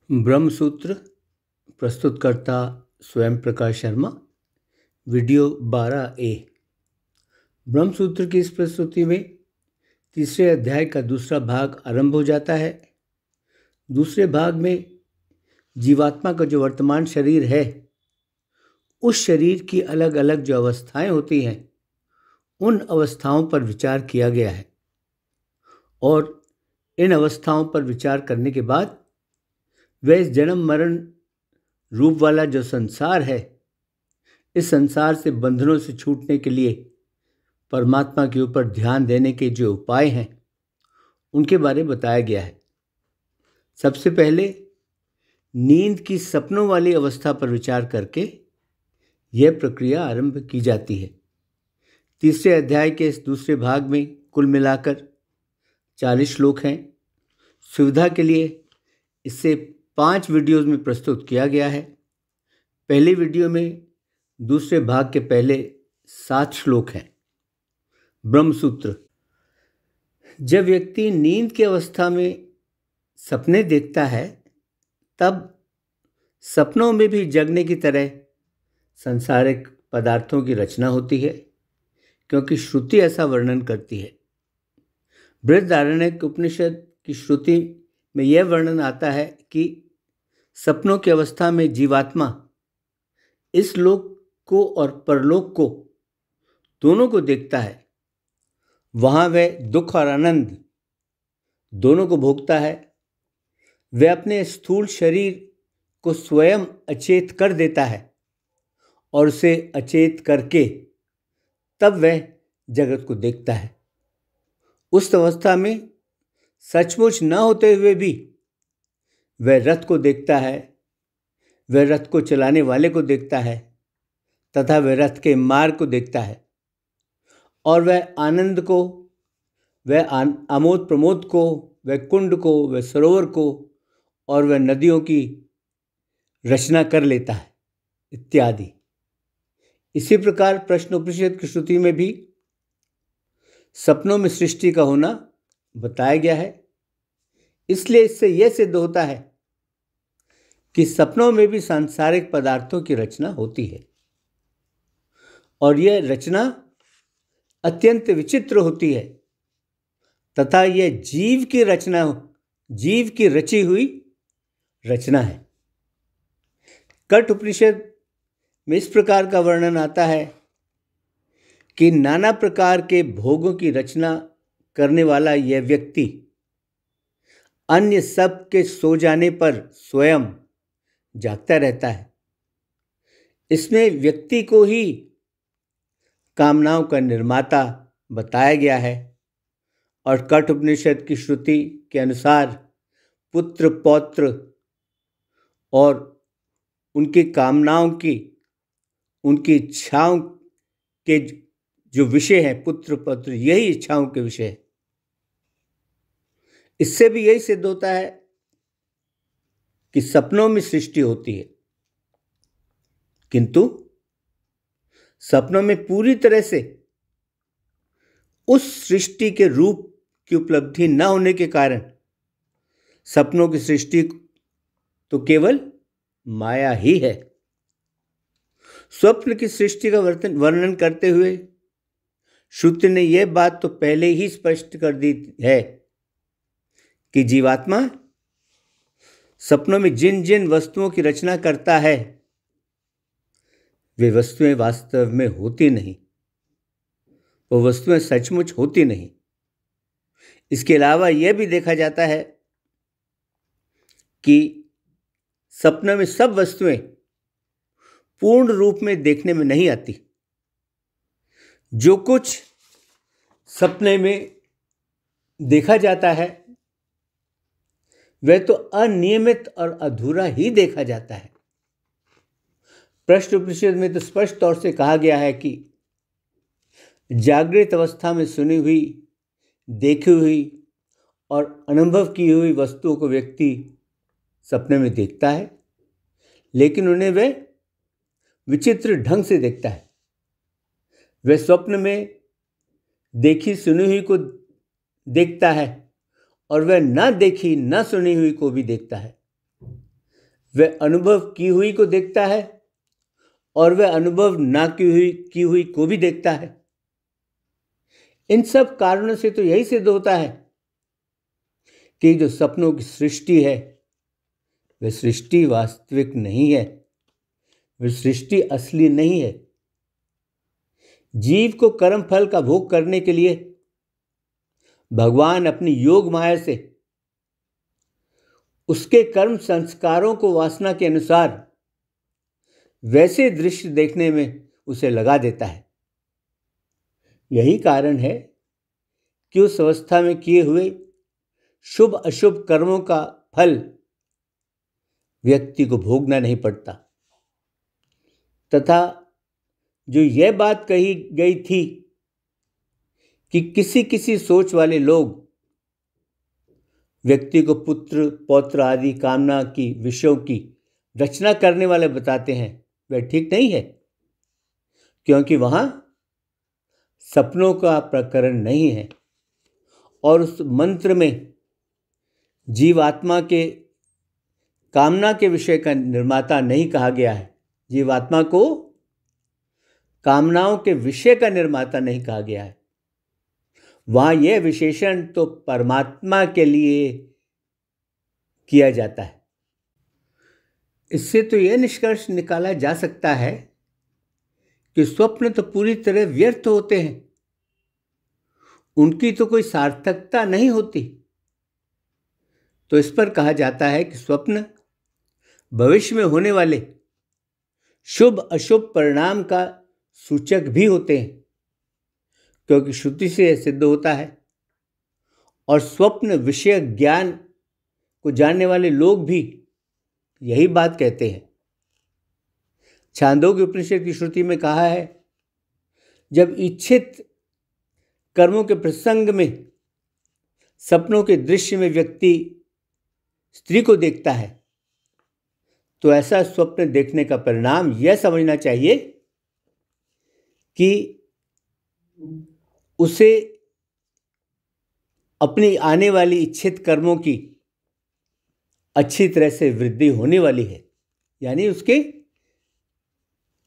ब्रह्मसूत्र प्रस्तुतकर्ता स्वयं Prakash Sharma. Video 12A। Brahmasutra की इस प्रस्तुति में तीसरे अध्याय का दूसरा भाग आरंभ हो जाता है। दूसरे भाग में जीवात्मा का जो वर्तमान शरीर है, उस शरीर की अलग अलग जो अवस्थाएं होती हैं, उन अवस्थाओं पर विचार किया गया है और इन अवस्थाओं पर विचार करने के बाद वह इस जन्म मरण रूप वाला जो संसार है, इस संसार से बंधनों से छूटने के लिए परमात्मा के ऊपर ध्यान देने के जो उपाय हैं, उनके बारे में बताया गया है। सबसे पहले नींद की सपनों वाली अवस्था पर विचार करके यह प्रक्रिया आरंभ की जाती है। तीसरे अध्याय के इस दूसरे भाग में कुल मिलाकर 40 श्लोक हैं। सुविधा के लिए इससे 5 वीडियोज़ में प्रस्तुत किया गया है। पहले वीडियो में दूसरे भाग के पहले 7 श्लोक हैं। ब्रह्मसूत्र। जब व्यक्ति नींद की अवस्था में सपने देखता है, तब सपनों में भी जगने की तरह सांसारिक पदार्थों की रचना होती है, क्योंकि श्रुति ऐसा वर्णन करती है। बृहदारण्यक उपनिषद की श्रुति में यह वर्णन आता है कि सपनों की अवस्था में जीवात्मा इस लोक को और परलोक को दोनों को देखता है। वहाँ वह दुख और आनंद दोनों को भोगता है। वह अपने स्थूल शरीर को स्वयं अचेत कर देता है और उसे अचेत करके तब वह जगत को देखता है। उस अवस्था में सचमुच न होते हुए भी वह रथ को देखता है, वह रथ को चलाने वाले को देखता है तथा वह रथ के मार्ग को देखता है, और वह आनंद को, वह आमोद प्रमोद को, वह कुंड को, वह सरोवर को और वह नदियों की रचना कर लेता है इत्यादि। इसी प्रकार प्रश्नोपनिषद की श्रुति में भी सपनों में सृष्टि का होना बताया गया है। इसलिए इससे यह सिद्ध होता है कि सपनों में भी सांसारिक पदार्थों की रचना होती है और यह रचना अत्यंत विचित्र होती है तथा यह जीव की रचना, जीव की रची हुई रचना है। कठ उपनिषद में इस प्रकार का वर्णन आता है कि नाना प्रकार के भोगों की रचना करने वाला यह व्यक्ति अन्य सब के सो जाने पर स्वयं जागता रहता है। इसमें व्यक्ति को ही कामनाओं का निर्माता बताया गया है और कठ उपनिषद की श्रुति के अनुसार पुत्र पौत्र और उनकी कामनाओं की, उनकी इच्छाओं के जो विषय हैं, पुत्र पौत्र यही इच्छाओं के विषय है। इससे भी यही सिद्ध होता है कि सपनों में सृष्टि होती है, किंतु सपनों में पूरी तरह से उस सृष्टि के रूप की उपलब्धि न होने के कारण सपनों की सृष्टि तो केवल माया ही है। स्वप्न की सृष्टि का वर्णन करते हुए श्रुति ने यह बात तो पहले ही स्पष्ट कर दी है कि जीवात्मा सपनों में जिन जिन वस्तुओं की रचना करता है, वे वस्तुएं वास्तव में होती नहीं, वो वस्तुएं सचमुच होती नहीं। इसके अलावा यह भी देखा जाता है कि सपनों में सब वस्तुएं पूर्ण रूप में देखने में नहीं आती। जो कुछ सपने में देखा जाता है वह तो अनियमित और अधूरा ही देखा जाता है। प्रश्न उपनिषद में तो स्पष्ट तौर से कहा गया है कि जागृत अवस्था में सुनी हुई, देखी हुई और अनुभव की हुई वस्तुओं को व्यक्ति सपने में देखता है, लेकिन उन्हें वह विचित्र ढंग से देखता है। वह स्वप्न में देखी सुनी हुई को देखता है और वह न देखी न सुनी हुई को भी देखता है। वह अनुभव की हुई को देखता है और वह अनुभव ना की हुई को भी देखता है। इन सब कारणों से तो यही सिद्ध होता है कि जो सपनों की सृष्टि है वह सृष्टि वास्तविक नहीं है, वह सृष्टि असली नहीं है। जीव को कर्म फल का भोग करने के लिए भगवान अपनी योग माया से उसके कर्म संस्कारों को वासना के अनुसार वैसे दृश्य देखने में उसे लगा देता है। यही कारण है कि उस अवस्था में किए हुए शुभ अशुभ कर्मों का फल व्यक्ति को भोगना नहीं पड़ता, तथा जो यह बात कही गई थी कि किसी किसी सोच वाले लोग व्यक्ति को पुत्र पौत्र आदि कामना की विषयों की रचना करने वाले बताते हैं, वह ठीक नहीं है, क्योंकि वहां सपनों का प्रकरण नहीं है और उस मंत्र में जीवात्मा के कामना के विषय का निर्माता नहीं कहा गया है। जीवात्मा को कामनाओं के विषय का निर्माता नहीं कहा गया है। वहां यह विशेषण तो परमात्मा के लिए किया जाता है। इससे तो यह निष्कर्ष निकाला जा सकता है कि स्वप्न तो पूरी तरह व्यर्थ होते हैं, उनकी तो कोई सार्थकता नहीं होती। तो इस पर कहा जाता है कि स्वप्न भविष्य में होने वाले शुभ अशुभ परिणाम का सूचक भी होते हैं, क्योंकि श्रुति से यह सिद्ध होता है और स्वप्न विषय ज्ञान को जानने वाले लोग भी यही बात कहते हैं। छांदोग्य उपनिषद की श्रुति में कहा है, जब इच्छित कर्मों के प्रसंग में सपनों के दृश्य में व्यक्ति स्त्री को देखता है तो ऐसा स्वप्न देखने का परिणाम यह समझना चाहिए कि उसे अपनी आने वाली इच्छित कर्मों की अच्छी तरह से वृद्धि होने वाली है, यानी उसके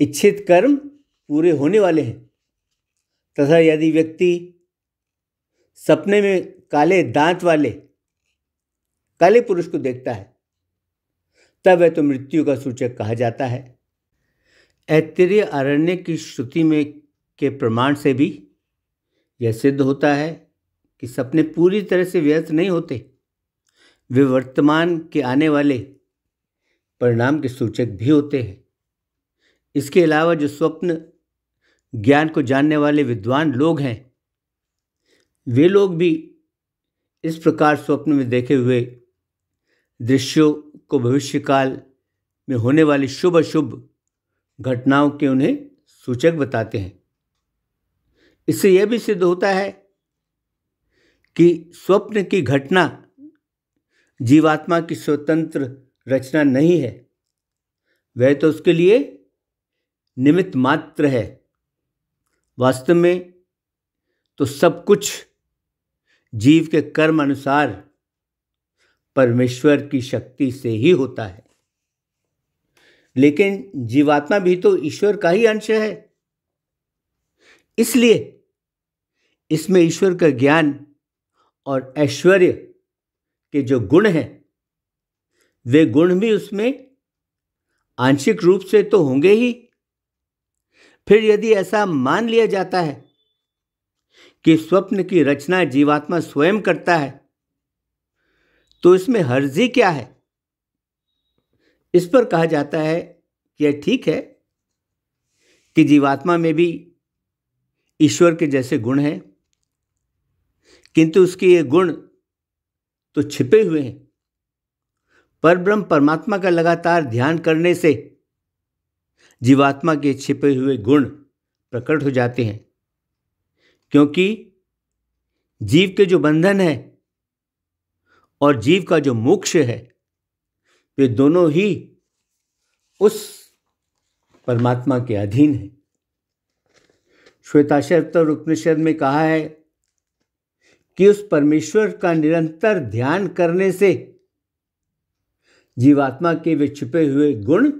इच्छित कर्म पूरे होने वाले हैं। तथा यदि व्यक्ति सपने में काले दांत वाले काले पुरुष को देखता है तब वह तो मृत्यु का सूचक कहा जाता है। ऐत्रेय आरण्य की श्रुति में के प्रमाण से भी यह सिद्ध होता है कि सपने पूरी तरह से व्यर्थ नहीं होते, वे वर्तमान के आने वाले परिणाम के सूचक भी होते हैं। इसके अलावा जो स्वप्न ज्ञान को जानने वाले विद्वान लोग हैं, वे लोग भी इस प्रकार स्वप्न में देखे हुए दृश्यों को भविष्य काल में होने वाली शुभ अशुभ घटनाओं के उन्हें सूचक बताते हैं। इससे यह भी सिद्ध होता है कि स्वप्न की घटना जीवात्मा की स्वतंत्र रचना नहीं है, वह तो उसके लिए निमित्त मात्र है। वास्तव में तो सब कुछ जीव के कर्म अनुसार परमेश्वर की शक्ति से ही होता है। लेकिन जीवात्मा भी तो ईश्वर का ही अंश है, इसलिए इसमें ईश्वर का ज्ञान और ऐश्वर्य के जो गुण हैं, वे गुण भी उसमें आंशिक रूप से तो होंगे ही। फिर यदि ऐसा मान लिया जाता है कि स्वप्न की रचना जीवात्मा स्वयं करता है तो इसमें हर्जी क्या है? इस पर कहा जाता है कि यह ठीक है कि जीवात्मा में भी ईश्वर के जैसे गुण हैं, किंतु उसके ये गुण तो छिपे हुए हैं। परब्रह्म परमात्मा का लगातार ध्यान करने से जीवात्मा के छिपे हुए गुण प्रकट हो जाते हैं, क्योंकि जीव के जो बंधन है और जीव का जो मोक्ष है, वे दोनों ही उस परमात्मा के अधीन है। श्वेताश्वतर उपनिषद में कहा है कि उस परमेश्वर का निरंतर ध्यान करने से जीवात्मा के वे छिपे हुए गुण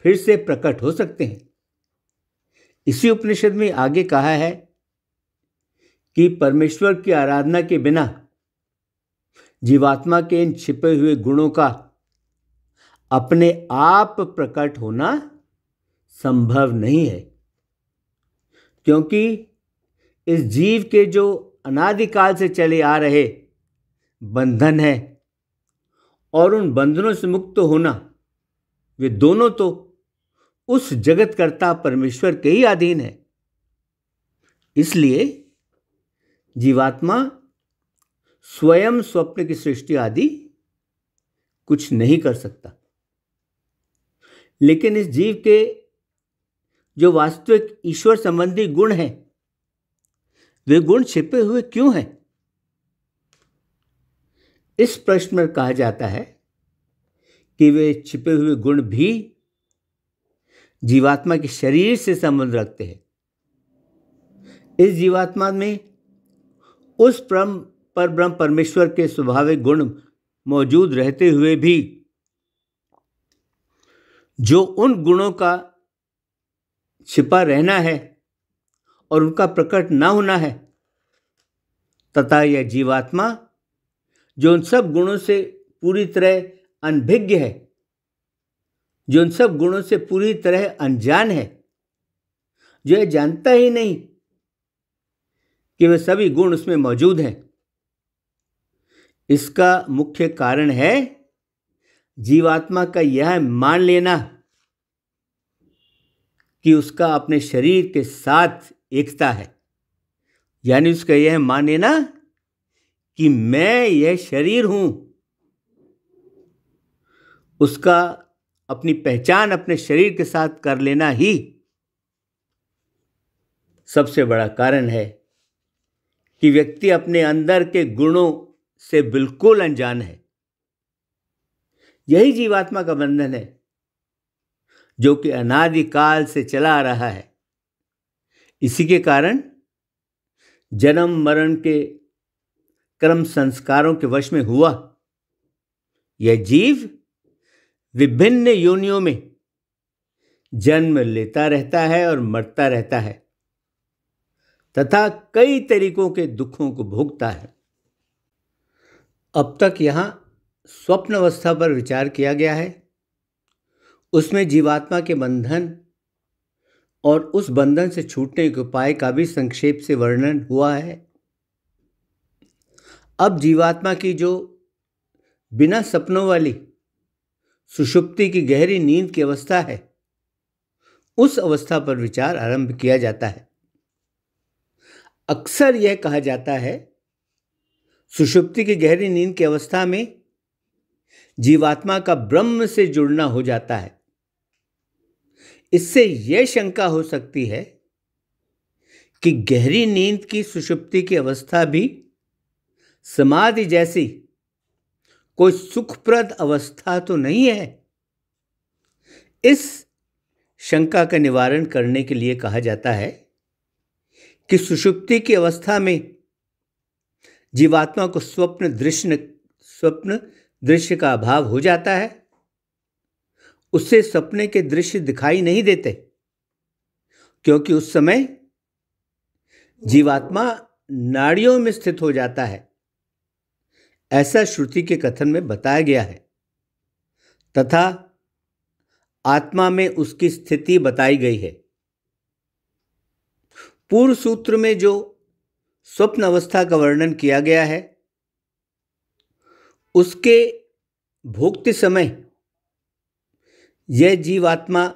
फिर से प्रकट हो सकते हैं। इसी उपनिषद में आगे कहा है कि परमेश्वर की आराधना के बिना जीवात्मा के इन छिपे हुए गुणों का अपने आप प्रकट होना संभव नहीं है, क्योंकि इस जीव के जो अनादिकाल से चले आ रहे बंधन है और उन बंधनों से मुक्त होना, वे दोनों तो उस जगतकर्ता परमेश्वर के ही अधीन है। इसलिए जीवात्मा स्वयं स्वप्न की सृष्टि आदि कुछ नहीं कर सकता। लेकिन इस जीव के जो वास्तविक ईश्वर संबंधी गुण हैं, वे गुण छिपे हुए क्यों हैं? इस प्रश्न में कहा जाता है कि वे छिपे हुए गुण भी जीवात्मा के शरीर से संबंध रखते हैं। इस जीवात्मा में उस परब्रह्म परमेश्वर के स्वाभाविक गुण मौजूद रहते हुए भी जो उन गुणों का छिपा रहना है और उनका प्रकट ना होना है, तथा यह जीवात्मा जो उन सब गुणों से पूरी तरह अनभिज्ञ है, जो उन सब गुणों से पूरी तरह अनजान है, जो यह जानता ही नहीं कि वे सभी गुण उसमें मौजूद हैं, इसका मुख्य कारण है जीवात्मा का यह मान लेना कि उसका अपने शरीर के साथ एकता है। यानी उसका यह मान लेना कि मैं यह शरीर हूं। उसका अपनी पहचान अपने शरीर के साथ कर लेना ही सबसे बड़ा कारण है कि व्यक्ति अपने अंदर के गुणों से बिल्कुल अनजान है। यही जीवात्मा का बंधन है, जो कि अनादिकाल से चला आ रहा है। इसी के कारण जन्म मरण के कर्म संस्कारों के वश में हुआ यह जीव विभिन्न योनियों में जन्म लेता रहता है और मरता रहता है तथा कई तरीकों के दुखों को भोगता है। अब तक यहाँ स्वप्न अवस्था पर विचार किया गया है। उसमें जीवात्मा के बंधन और उस बंधन से छूटने के उपाय का भी संक्षेप से वर्णन हुआ है। अब जीवात्मा की जो बिना सपनों वाली सुषुप्ति की गहरी नींद की अवस्था है, उस अवस्था पर विचार आरंभ किया जाता है। अक्सर यह कहा जाता है, सुषुप्ति की गहरी नींद की अवस्था में जीवात्मा का ब्रह्म से जुड़ना हो जाता है। इससे यह शंका हो सकती है कि गहरी नींद की सुषुप्ति की अवस्था भी समाधि जैसी कोई सुखप्रद अवस्था तो नहीं है। इस शंका का निवारण करने के लिए कहा जाता है कि सुषुप्ति की अवस्था में जीवात्मा को स्वप्न दृश्य का अभाव हो जाता है। उससे सपने के दृश्य दिखाई नहीं देते, क्योंकि उस समय जीवात्मा नाड़ियों में स्थित हो जाता है। ऐसा श्रुति के कथन में बताया गया है तथा आत्मा में उसकी स्थिति बताई गई है। पूर्व सूत्र में जो स्वप्न अवस्था का वर्णन किया गया है, उसके भोगते समय यह जीवात्मा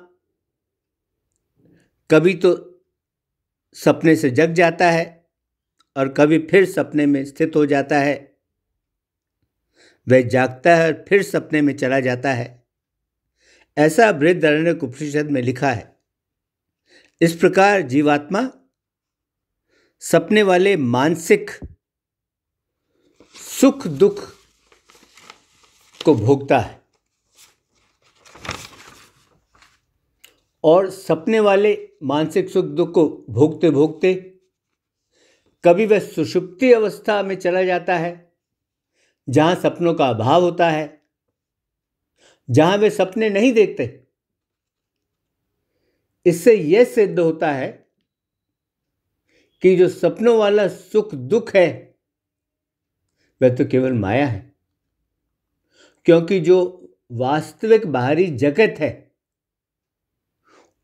कभी तो सपने से जग जाता है और कभी फिर सपने में स्थित हो जाता है। वह जागता है और फिर सपने में चला जाता है। ऐसा बृहदारण्यक उपनिषद में लिखा है। इस प्रकार जीवात्मा सपने वाले मानसिक सुख दुख को भोगता है और सपने वाले मानसिक सुख दुख को भोगते भोगते कभी वह सुषुप्ति अवस्था में चला जाता है, जहां सपनों का अभाव होता है, जहां वे सपने नहीं देखते। इससे यह सिद्ध होता है कि जो सपनों वाला सुख दुख है वह तो केवल माया है, क्योंकि जो वास्तविक बाहरी जगत है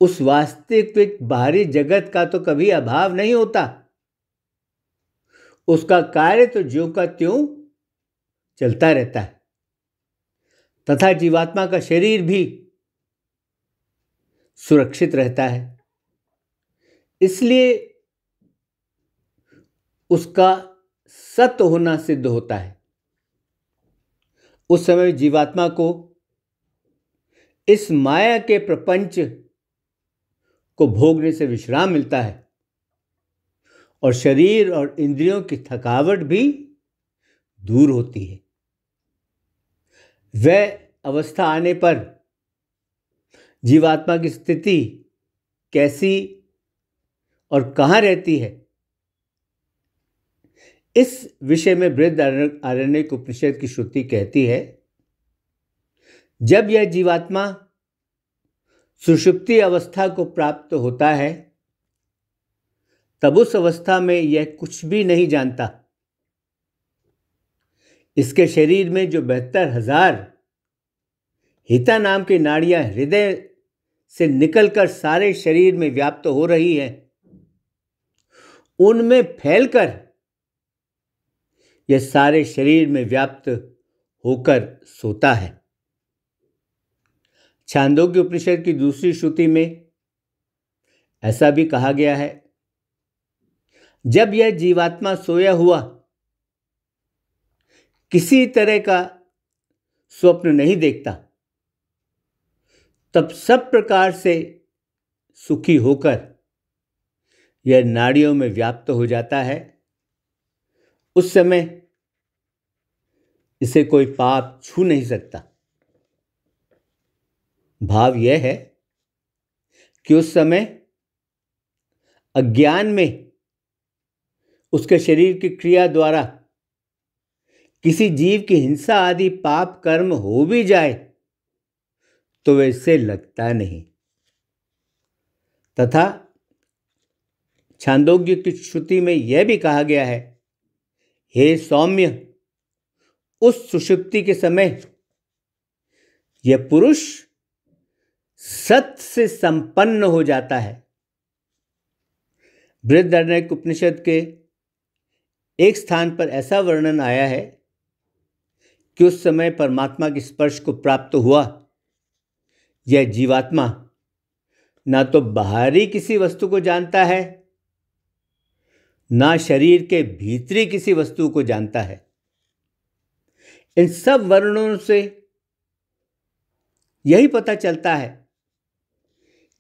उस वास्तविक बाहरी जगत का तो कभी अभाव नहीं होता। उसका कार्य तो ज्यों का त्यों चलता रहता है तथा जीवात्मा का शरीर भी सुरक्षित रहता है। इसलिए उसका सत्य होना सिद्ध होता है। उस समय जीवात्मा को इस माया के प्रपंच को भोगने से विश्राम मिलता है और शरीर और इंद्रियों की थकावट भी दूर होती है। वह अवस्था आने पर जीवात्मा की स्थिति कैसी और कहाँ रहती है, इस विषय में बृहदारण्यक उपनिषद की श्रुति कहती है, जब यह जीवात्मा सुषुप्ति अवस्था को प्राप्त होता है तब उस अवस्था में यह कुछ भी नहीं जानता। इसके शरीर में जो 72,000 हिता नाम की नाड़ियां हृदय से निकलकर सारे शरीर में व्याप्त हो रही हैं, उनमें फैलकर यह सारे शरीर में व्याप्त होकर सोता है। छांदोग्य उपनिषद की दूसरी श्रुति में ऐसा भी कहा गया है, जब यह जीवात्मा सोया हुआ किसी तरह का स्वप्न नहीं देखता तब सब प्रकार से सुखी होकर यह नाड़ियों में व्याप्त हो जाता है। उस समय इसे कोई पाप छू नहीं सकता। भाव यह है कि उस समय अज्ञान में उसके शरीर की क्रिया द्वारा किसी जीव की हिंसा आदि पाप कर्म हो भी जाए तो वह इससे लगता नहीं। तथा छांदोग्य की श्रुति में यह भी कहा गया है, हे सौम्य, उस सुषुप्ति के समय यह पुरुष सत्य से संपन्न हो जाता है। बृहदारण्यक उपनिषद के एक स्थान पर ऐसा वर्णन आया है कि उस समय परमात्मा के स्पर्श को प्राप्त हुआ यह जीवात्मा ना तो बाहरी किसी वस्तु को जानता है, ना शरीर के भीतरी किसी वस्तु को जानता है। इन सब वर्णनों से यही पता चलता है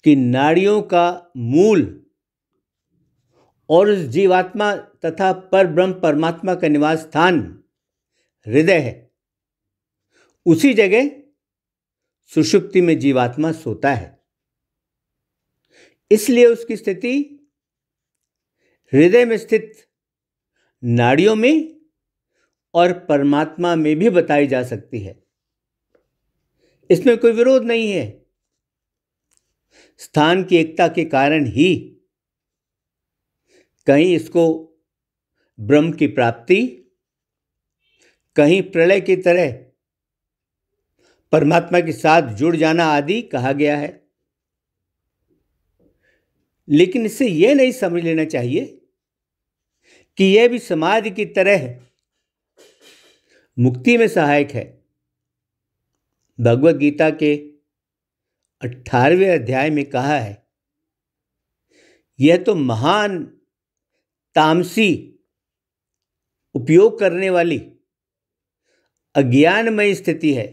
कि नाड़ियों का मूल और उस जीवात्मा तथा पर ब्रह्म परमात्मा का निवास स्थान हृदय है। उसी जगह सुषुप्ति में जीवात्मा सोता है। इसलिए उसकी स्थिति हृदय में स्थित नाड़ियों में और परमात्मा में भी बताई जा सकती है। इसमें कोई विरोध नहीं है। स्थान की एकता के कारण ही कहीं इसको ब्रह्म की प्राप्ति, कहीं प्रलय की तरह परमात्मा के साथ जुड़ जाना आदि कहा गया है। लेकिन इससे यह नहीं समझ लेना चाहिए कि यह भी समाधि की तरह मुक्ति में सहायक है। भगवद गीता के 18वें अध्याय में कहा है, यह तो महान तामसी उपयोग करने वाली अज्ञानमय स्थिति है।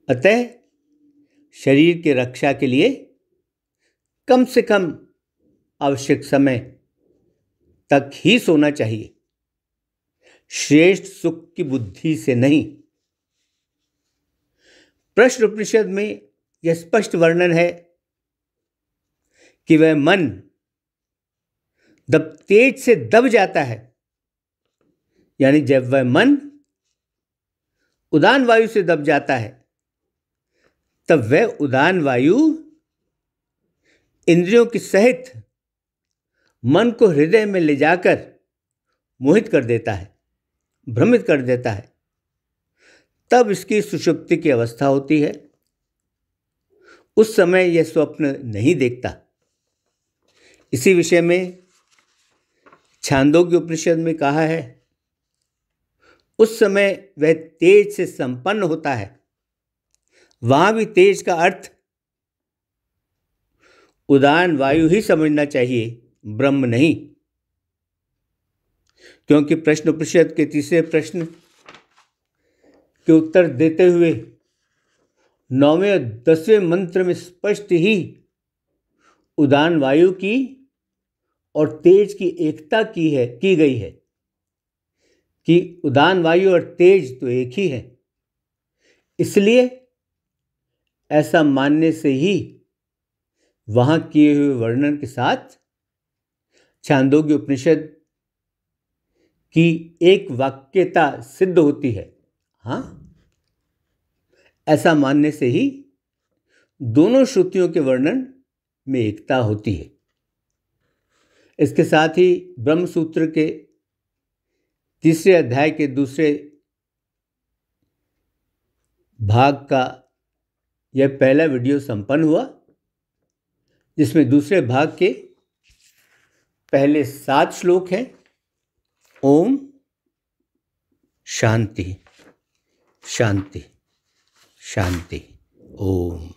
अतः शरीर की रक्षा के लिए कम से कम आवश्यक समय तक ही सोना चाहिए, श्रेष्ठ सुख की बुद्धि से नहीं। प्रश्न उपनिषद में यह स्पष्ट वर्णन है कि वह मन जब तेज से दब जाता है, यानी जब वह मन उदान वायु से दब जाता है, तब वह उदान वायु इंद्रियों के सहित मन को हृदय में ले जाकर मोहित कर देता है, भ्रमित कर देता है। तब इसकी सुषुप्ति की अवस्था होती है। उस समय यह स्वप्न नहीं देखता। इसी विषय में छांदोग्य उपनिषद में कहा है, उस समय वह तेज से संपन्न होता है। वहां भी तेज का अर्थ उदान वायु ही समझना चाहिए, ब्रह्म नहीं। क्योंकि प्रश्न उपनिषद के तीसरे प्रश्न के उत्तर देते हुए 9वें और 10वें मंत्र में स्पष्ट ही उदान वायु की और तेज की एकता की गई है कि उदान वायु और तेज तो एक ही है। इसलिए ऐसा मानने से ही वहां किए हुए वर्णन के साथ छांदोग्य उपनिषद की एक वाक्यता सिद्ध होती है। हाँ, ऐसा मानने से ही दोनों श्रुतियों के वर्णन में एकता होती है। इसके साथ ही ब्रह्म सूत्र के तीसरे अध्याय के दूसरे भाग का यह पहला वीडियो संपन्न हुआ, जिसमें दूसरे भाग के पहले 7 श्लोक हैं। ओम शांति शांति शांति। ओम।